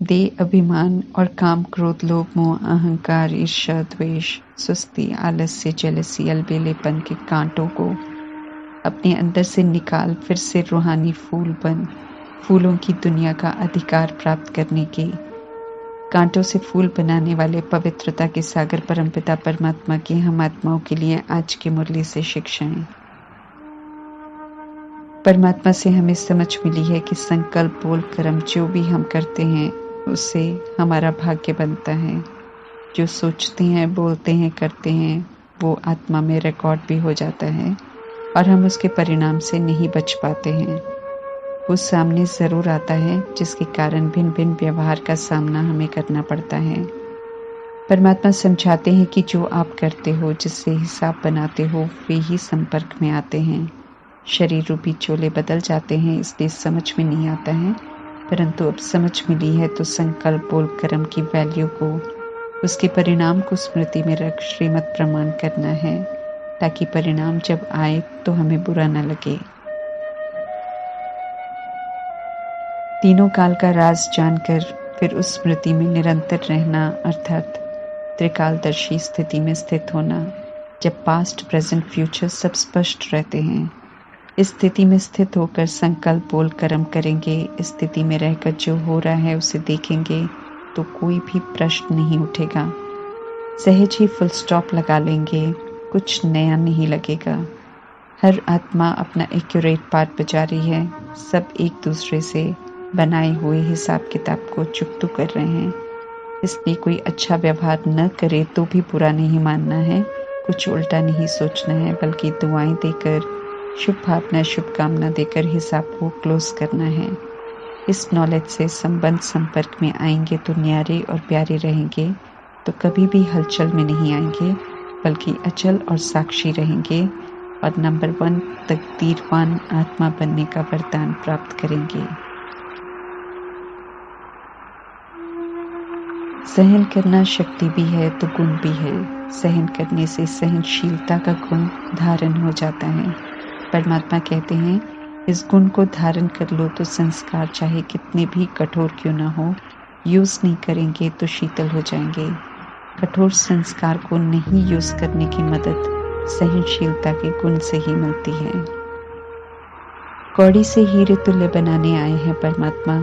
देह अभिमान और काम, क्रोध, लोभ, मोह, अहंकार, ईर्ष्या, द्वेष, सुस्ती, आलस्य, जेलसी, अलबेलेपन के कांटों को अपने अंदर से निकाल फिर से रूहानी फूल बन फूलों की दुनिया का अधिकार प्राप्त करने के कांटों से फूल बनाने वाले पवित्रता के सागर परमपिता परमात्मा की हम आत्माओं के लिए आज की मुरली से शिक्षाएं। परमात्मा से हमें समझ मिली है कि संकल्प, बोल, कर्म जो भी हम करते हैं उससे हमारा भाग्य बनता है। जो सोचते हैं, बोलते हैं, करते हैं वो आत्मा में रिकॉर्ड भी हो जाता है और हम उसके परिणाम से नहीं बच पाते हैं। वो सामने जरूर आता है जिसके कारण भिन्न भिन्न व्यवहार का सामना हमें करना पड़ता है। परमात्मा समझाते हैं कि जो आप करते हो, जिससे हिसाब बनाते हो, वे ही संपर्क में आते हैं। शरीर रूपी चोले बदल जाते हैं, इसलिए समझ में नहीं आता है, परंतु अब समझ मिली है तो संकल्प, बोल, कर्म की वैल्यू को, उसके परिणाम को स्मृति में रख श्रीमत प्रमाण करना है, ताकि परिणाम जब आए तो हमें बुरा न लगे। तीनों काल का राज जानकर फिर उस स्मृति में निरंतर रहना अर्थात त्रिकालदर्शी स्थिति में स्थित होना, जब पास्ट, प्रेजेंट, फ्यूचर सब स्पष्ट रहते हैं। इस स्थिति में स्थित होकर संकल्प, बोल, कर्म करेंगे। इस स्थिति में रहकर जो हो रहा है उसे देखेंगे तो कोई भी प्रश्न नहीं उठेगा। सहज ही फुल स्टॉप लगा लेंगे, कुछ नया नहीं लगेगा। हर आत्मा अपना एक्यूरेट पार्ट बजा रही है। सब एक दूसरे से बनाए हुए हिसाब किताब को चुकतू कर रहे हैं। इसलिए कोई अच्छा व्यवहार न करे तो भी बुरा नहीं मानना है, कुछ उल्टा नहीं सोचना है, बल्कि दुआएं देकर, शुभ भावना, शुभकामना देकर हिसाब को क्लोज करना है। इस नॉलेज से संबंध संपर्क में आएंगे तो न्यारे और प्यारे रहेंगे, तो कभी भी हलचल में नहीं आएंगे, बल्कि अचल और साक्षी रहेंगे और नंबर 1 तकदीरवान आत्मा बनने का वरदान प्राप्त करेंगे। सहन करना शक्ति भी है तो गुण भी है। सहन करने से सहनशीलता का गुण धारण हो जाता है। परमात्मा कहते हैं, इस गुण को धारण कर लो तो संस्कार चाहे कितने भी कठोर क्यों ना हो, यूज नहीं करेंगे तो शीतल हो जाएंगे। कठोर संस्कार को नहीं यूज करने की मदद सहनशीलता के गुण से ही मिलती है। कौड़ी से हीरे तुल्य बनाने आए हैं परमात्मा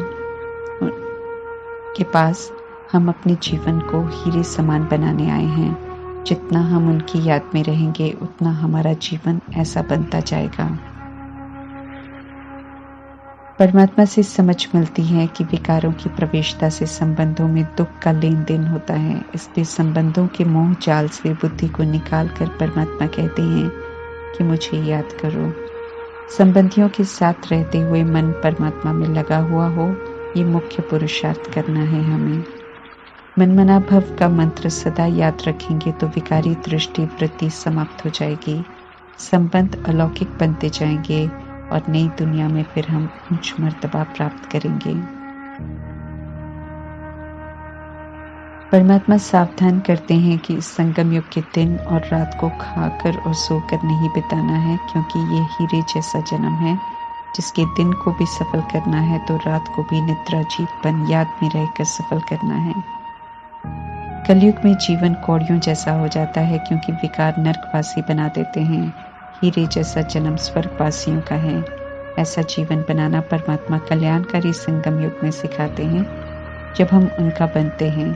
के पास। हम अपने जीवन को हीरे समान बनाने आए हैं। जितना हम उनकी याद में रहेंगे उतना हमारा जीवन ऐसा बनता जाएगा। परमात्मा से समझ मिलती है कि विकारों की प्रवेशता से संबंधों में दुख का लेन देन होता है। इसलिए संबंधों के मोह जाल से बुद्धि को निकालकर परमात्मा कहते हैं कि मुझे याद करो। संबंधियों के साथ रहते हुए मन परमात्मा में लगा हुआ हो, ये मुख्य पुरुषार्थ करना है हमें। मनमना भव का मंत्र सदा याद रखेंगे तो विकारी दृष्टि वृत्ति समाप्त हो जाएगी। संबंध अलौकिक बनते जाएंगे और नई दुनिया में फिर हम उच्च मर्तबा प्राप्त करेंगे। परमात्मा सावधान करते हैं कि इस संगम युग के दिन और रात को खाकर और सोकर नहीं बिताना है, क्योंकि ये हीरे जैसा जन्म है जिसके दिन को भी सफल करना है तो रात को भी निद्रा जीतपन याद में रहकर सफल करना है। कलयुग में जीवन कौड़ियों जैसा हो जाता है, क्योंकि विकार नरकवासी बना देते हैं। हीरे जैसा जन्म स्वर्गवासियों का है। ऐसा जीवन बनाना परमात्मा कल्याणकारी संगम युग में सिखाते हैं, जब हम उनका बनते हैं।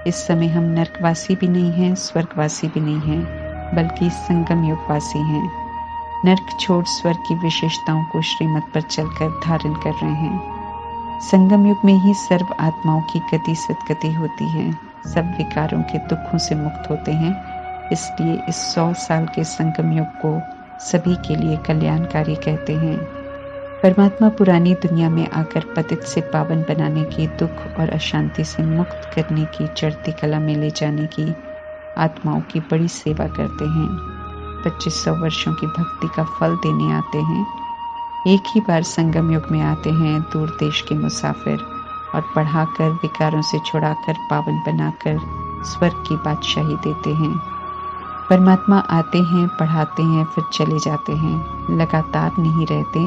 इस समय हम नरकवासी भी नहीं हैं, स्वर्गवासी भी नहीं हैं, बल्कि संगम युगवासी हैं। नरक छोड़ स्वर्ग की विशेषताओं को श्रीमत पर चलकर धारण कर रहे हैं। संगम युग में ही सर्व आत्माओं की गति सदगति होती है। सब विकारों के दुखों से मुक्त होते हैं। इसलिए इस 100 साल के संगम युग को सभी के लिए कल्याणकारी कहते हैं। परमात्मा पुरानी दुनिया में आकर पतित से पावन बनाने की, दुख और अशांति से मुक्त करने की, चढ़ती कला में ले जाने की आत्माओं की बड़ी सेवा करते हैं। 2500 वर्षों की भक्ति का फल देने आते हैं। एक ही बार संगम युग में आते हैं दूर देश के मुसाफिर और पढ़ाकर, विकारों से छुड़ाकर, पावन बनाकर स्वर्ग की बादशाही देते हैं। परमात्मा आते हैं, पढ़ाते हैं, फिर चले जाते हैं, लगातार नहीं रहते,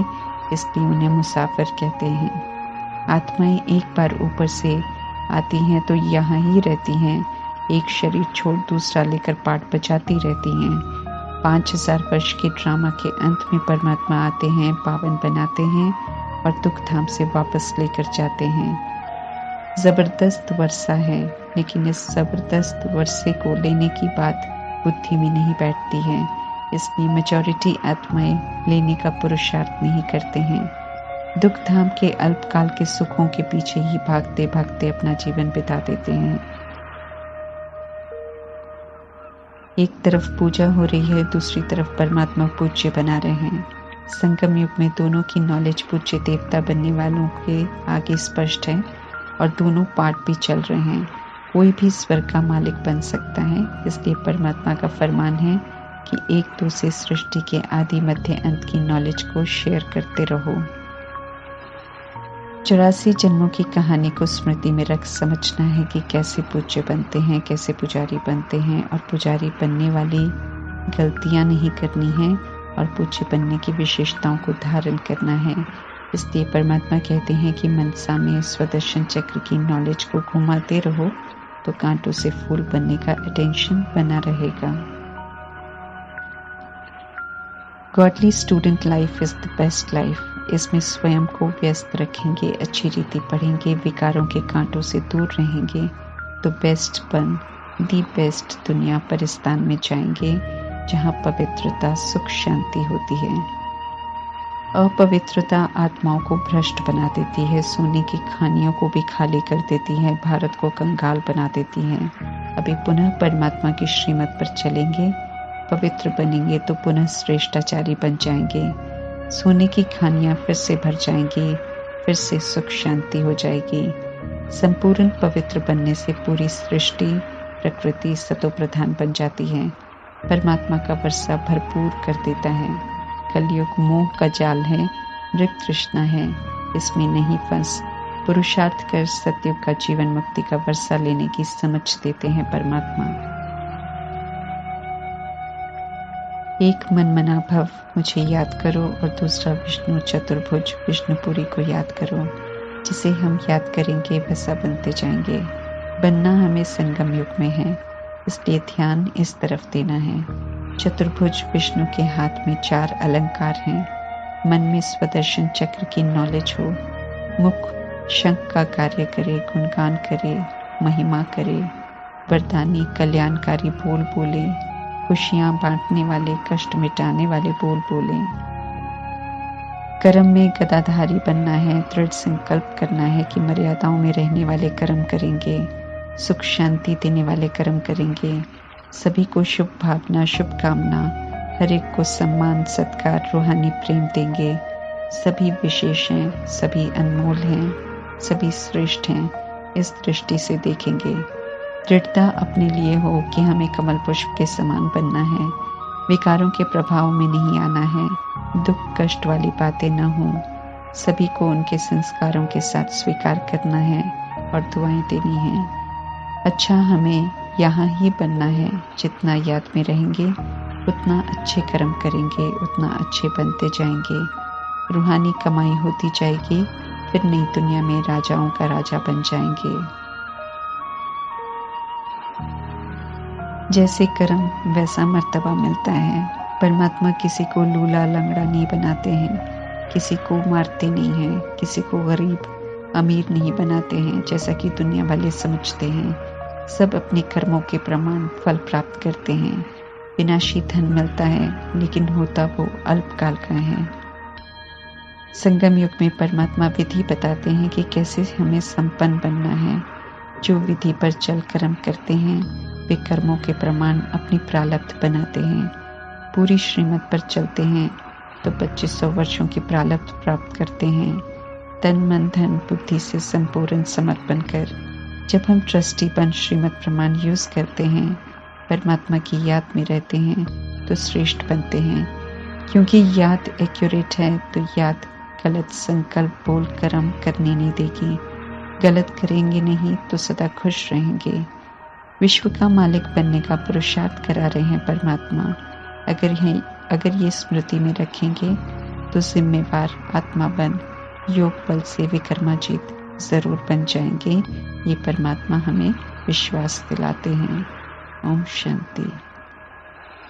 इसलिए उन्हें मुसाफिर कहते हैं। आत्माएं एक बार ऊपर से आती हैं तो यहाँ ही रहती हैं। एक शरीर छोड़ दूसरा लेकर पाठ बजाती रहती हैं। 5000 वर्ष के ड्रामा के अंत में परमात्मा आते हैं, पावन बनाते हैं और दुख धाम से वापस लेकर जाते हैं। जबरदस्त वर्षा है, लेकिन इस जबरदस्त वर्षे को लेने की बात बुद्धि में नहीं बैठती है, इसलिए मेजॉरिटी आत्माएं लेने का पुरुषार्थ नहीं करते हैं। दुख धाम के अल्पकाल के सुखों के पीछे ही भागते भागते अपना जीवन बिता देते हैं। एक तरफ पूजा हो रही है, दूसरी तरफ परमात्मा पूज्य बना रहे हैं। संगम युग में दोनों की नॉलेज पूज्य देवता बनने वालों के आगे स्पष्ट है और दोनों पाठ भी चल रहे हैं। कोई भी स्वर्ग का मालिक बन सकता है, इसलिए परमात्मा का फरमान है कि एक दो से सृष्टि के आदि मध्य अंत की नॉलेज को शेयर करते रहो। 84 जन्मों की कहानी को स्मृति में रख समझना है कि कैसे पूज्य बनते हैं, कैसे पुजारी बनते हैं, और पुजारी बनने वाली गलतियां नहीं करनी है और पूज्य बनने की विशेषताओं को धारण करना है। इसलिए परमात्मा कहते हैं कि मनसा में स्वदर्शन चक्र की नॉलेज को घुमाते रहो तो कांटों से फूल बनने का अटेंशन बना रहेगा। Godly student life is the best life. इसमें स्वयं को व्यस्त रखेंगे, अच्छी रीति पढ़ेंगे, विकारों के कांटों से दूर रहेंगे तो बेस्ट बन दी बेस्ट दुनिया परिस्तान में जाएंगे, जहां पवित्रता सुख शांति होती है। अपवित्रता आत्माओं को भ्रष्ट बना देती है, सोने की खानियों को भी खाली कर देती है, भारत को कंगाल बना देती है। अभी पुनः परमात्मा की श्रीमत पर चलेंगे, पवित्र बनेंगे तो पुनः श्रेष्ठाचारी बन जाएंगे। सोने की खानियां फिर से भर जाएंगी, फिर से सुख शांति हो जाएगी। संपूर्ण पवित्र बनने से पूरी सृष्टि प्रकृति सतोप्रधान बन जाती है। परमात्मा का वर्षा भरपूर कर देता है। कलयुग मोह का जाल है, मृग तृष्णा है, इसमें नहीं फंस। पुरुषार्थ कर सतयुग का जीवन मुक्ति का वर्षा लेने की समझ देते हैं परमात्मा। एक मनमना भव मुझे याद करो और दूसरा विष्णु चतुर्भुज विष्णुपुरी को याद करो। जिसे हम याद करेंगे वैसा बनते जाएंगे। बनना हमें संगम युग में है, इसलिए ध्यान इस तरफ देना है। चतुर्भुज विष्णु के हाथ में 4 अलंकार हैं। मन में स्वदर्शन चक्र की नॉलेज हो। मुख शंख का कार्य करे, गुणगान करे, महिमा करे। वरदानी कल्याणकारी बोल बोले, खुशियां बांटने वाले, कष्ट मिटाने वाले बोल बोले। कर्म में गदाधारी बनना है, दृढ़ संकल्प करना है कि मर्यादाओं में रहने वाले कर्म करेंगे, सुख शांति देने वाले कर्म करेंगे। सभी को शुभ भावना, शुभकामना, हर एक को सम्मान, सत्कार, रूहानी प्रेम देंगे। सभी विशेष हैं, सभी अनमोल हैं, सभी श्रेष्ठ हैं, इस दृष्टि से देखेंगे। दृढ़ता अपने लिए हो कि हमें कमल पुष्प के समान बनना है, विकारों के प्रभाव में नहीं आना है, दुख कष्ट वाली बातें न हो। सभी को उनके संस्कारों के साथ स्वीकार करना है और दुआएं देनी है। अच्छा हमें यहाँ ही बनना है। जितना याद में रहेंगे उतना अच्छे कर्म करेंगे, उतना अच्छे बनते जाएंगे। रूहानी कमाई होती जाएगी, फिर नई दुनिया में राजाओं का राजा बन जाएंगे। जैसे कर्म वैसा मर्तबा मिलता है। परमात्मा किसी को लूला लंगड़ा नहीं बनाते हैं, किसी को मारते नहीं हैं, किसी को गरीब अमीर नहीं बनाते हैं जैसा कि दुनिया वाले समझते हैं। सब अपने कर्मों के प्रमाण फल प्राप्त करते हैं। विनाशी धन मिलता है, लेकिन होता वो अल्पकाल का है। संगम युग में परमात्मा विधि बताते हैं कि कैसे हमें संपन्न बनना है। जो विधि पर चल कर्म करते हैं वे कर्मों के प्रमाण अपनी प्रारब्ध बनाते हैं। पूरी श्रीमत पर चलते हैं तो 2500 वर्षों की प्रारब्ध प्राप्त करते हैं। तन मन धन बुद्धि से संपूर्ण समर्पण कर जब हम ट्रस्टी बन श्रीमत प्रमाण यूज करते हैं, परमात्मा की याद में रहते हैं तो श्रेष्ठ बनते हैं। क्योंकि याद एक्यूरेट है तो याद गलत संकल्प बोल कर्म करने नहीं देगी। गलत करेंगे नहीं तो सदा खुश रहेंगे। विश्व का मालिक बनने का पुरुषार्थ करा रहे हैं परमात्मा। अगर ये स्मृति में रखेंगे तो जिम्मेवार आत्मा बन योग बल से विकर्माजीत जरूर बन जाएंगे ये परमात्मा हमें विश्वास दिलाते हैं। ओम शांति।